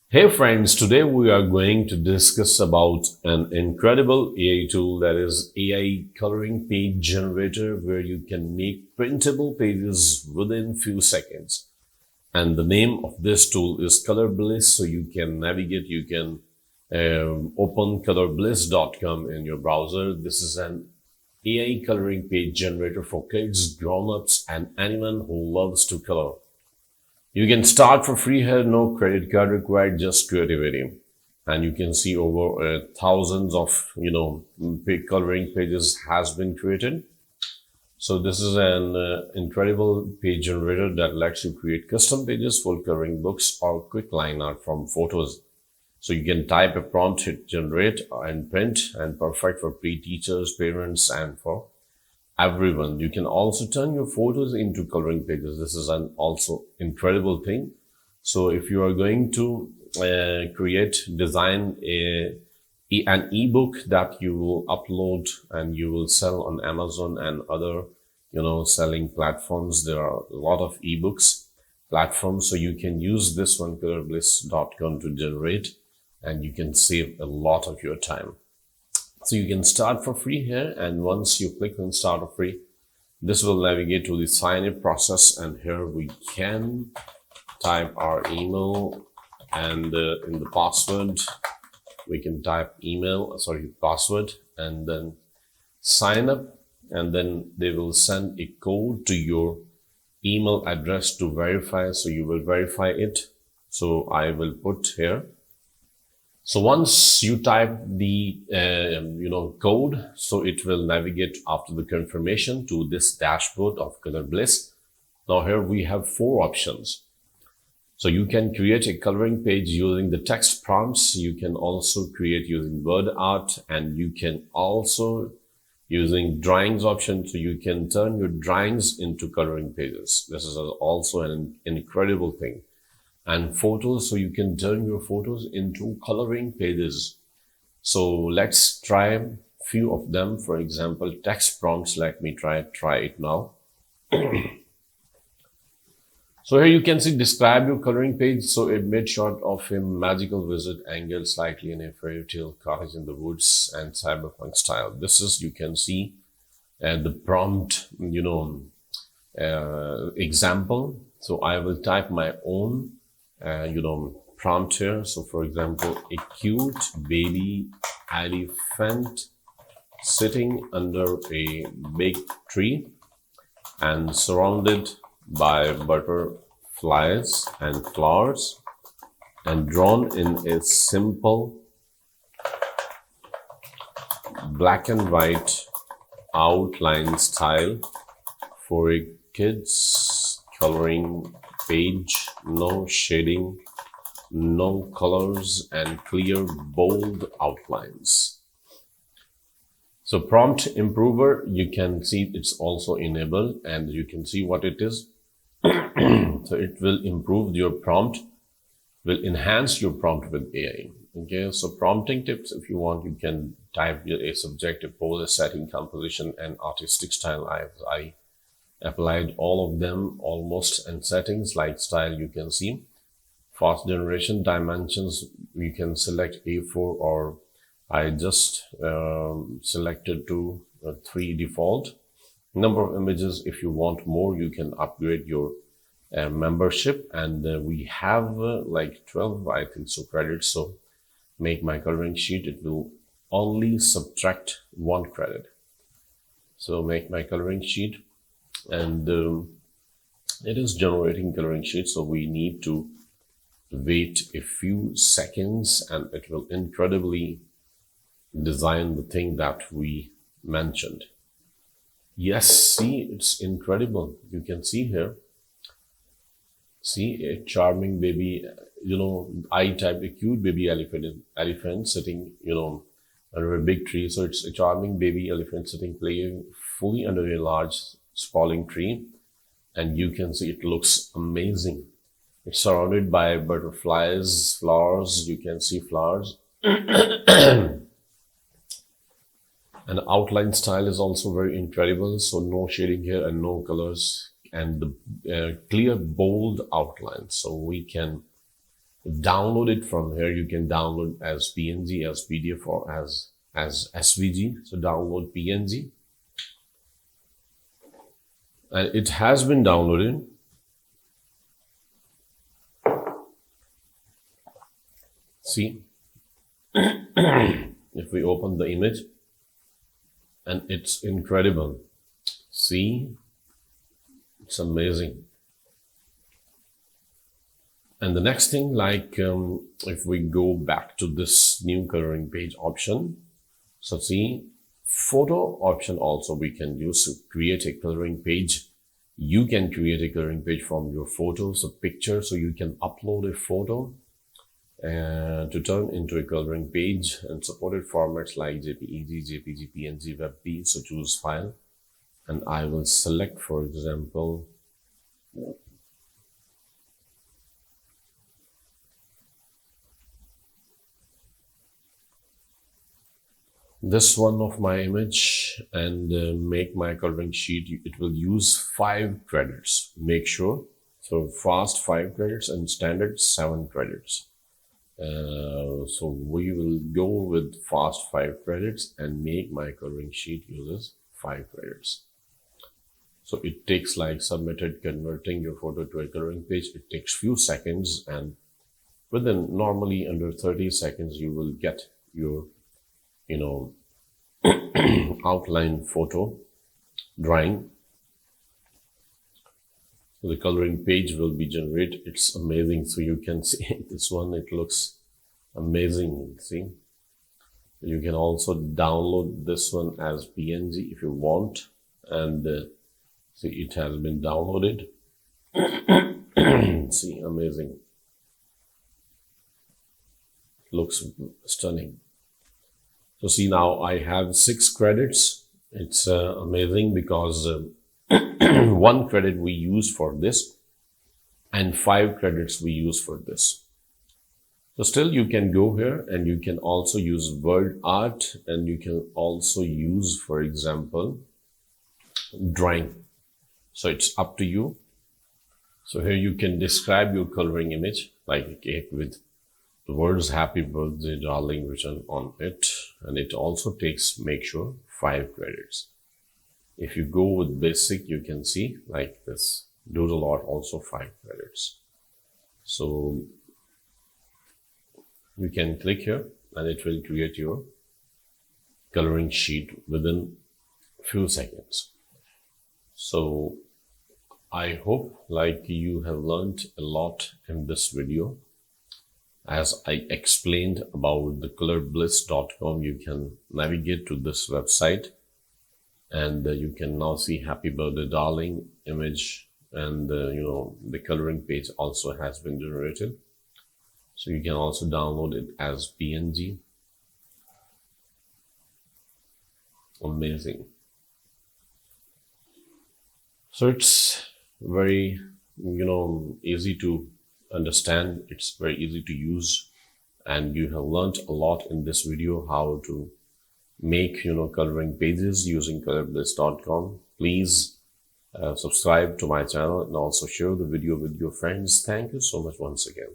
Hey friends, today we are going to discuss about an incredible AI tool, that is AI coloring page generator, where you can make printable pages within few seconds. And the name of this tool is Color Bliss. So you can navigate, you can open colorbliss.com in your browser. This is an AI coloring page generator for kids, grown-ups, and anyone who loves to color. You can start for free here, no credit card required, just creativity. And you can see over thousands of, coloring pages has been created. So this is an incredible page generator that lets you create custom pages, full coloring books, or quick line art from photos. So you can type a prompt, hit generate and print, and perfect for pre-teachers, parents, and for everyone. You can also turn your photos into coloring pages. This is an also incredible thing. So if you are going to design an ebook that you will upload and you will sell on Amazon and other, selling platforms, there are a lot of ebooks platforms. So you can use this one, colorbliss.com, to generate, and you can save a lot of your time. So you can start for free here, and once you click on start for free, this will navigate to the sign up process, and here we can type our email, and in the password we can type password, and then sign up, and then they will send a code to your email address to verify. So you will verify it. So I will put here. So once you type the code, so it will navigate after the confirmation to this dashboard of Color Bliss. Now here we have four options. So you can create a coloring page using the text prompts. You can also create using word art, and you can also using drawings option. So you can turn your drawings into coloring pages. This is also an incredible thing. And photos, so you can turn your photos into coloring pages. So let's try a few of them. For example, text prompts. Let me try it now. So here you can see describe your coloring page. So a mid shot of a magical visit angled slightly in a fairy tale cottage in the woods and cyberpunk style. This is, you can see the prompt, example. So I will type my own prompt here. So for example, a cute baby elephant sitting under a big tree and surrounded by butterflies and flowers, and drawn in a simple black and white outline style for a kid's coloring page. No shading, no colors, and clear, bold outlines. So prompt improver, you can see it's also enabled, and you can see what it is. So it will improve your prompt, will enhance your prompt with AI. Okay, so prompting tips, if you want, you can type a subject, a pose, a setting, composition, and artistic style. I applied all of them almost, and settings like style, you can see fast generation, dimensions, you can select A4, or I just selected to 3 default. Number of images, if you want more, you can upgrade your membership, and we have like 12, I think so, credits. So make my coloring sheet, it will only subtract 1 credit. So make my coloring sheet, and it is generating coloring sheet. So we need to wait a few seconds, and it will incredibly design the thing that we mentioned. Yes, see, it's incredible. You can see here, see a charming baby, I type a cute baby elephant sitting, under a big tree. So it's a charming baby elephant sitting, playing fully under a large sprawling tree, and you can see it looks amazing. It's surrounded by butterflies, flowers. You can see flowers. And the outline style is also very incredible. So no shading here and no colors, and the clear, bold outline. So we can download it from here. You can download as PNG, as PDF, or as SVG. So download PNG, and it has been downloaded. See, if we open the image, and it's incredible. See, it's amazing. And the next thing, like if we go back to this new coloring page option, so see, photo option also we can use to create a coloring page. You can create a coloring page from your photos, a picture, so you can upload a photo to turn into a coloring page, and supported formats like JPEG, JPG, PNG, WebP. So choose file, and I will select, for example, this one of my image, and make my coloring sheet. It will use 5 credits. Make sure. So fast 5 credits and standard 7 credits. So we will go with fast 5 credits and make my coloring sheet uses 5 credits. So it takes like submitted, converting your photo to a coloring page. It takes few seconds, and within normally under 30 seconds you will get your outline photo drawing. So the coloring page will be generated. It's amazing. So you can see this one, it looks amazing. See, you can also download this one as PNG if you want, and see, it has been downloaded. See, amazing. Looks stunning. So see, now I have 6 credits. It's amazing because 1 credit we use for this and 5 credits we use for this. So still you can go here and you can also use word art, and you can also use, for example, drawing. So it's up to you. So here you can describe your coloring image like a cake with the words "Happy Birthday, Darling" written on it, and it also takes, make sure, 5 credits. If you go with basic, you can see like this doodle art, also 5 credits. So you can click here and it will create your coloring sheet within few seconds. So I hope like you have learned a lot in this video. As I explained about the colorbliss.com, you can navigate to this website, and you can now see "Happy Birthday, Darling" image, and the coloring page also has been generated. So you can also download it as PNG. Amazing. So it's very easy to understand. It's very easy to use, and you have learned a lot in this video how to make coloring pages using colorbliss.com. Please subscribe to my channel and also share the video with your friends. Thank you so much once again.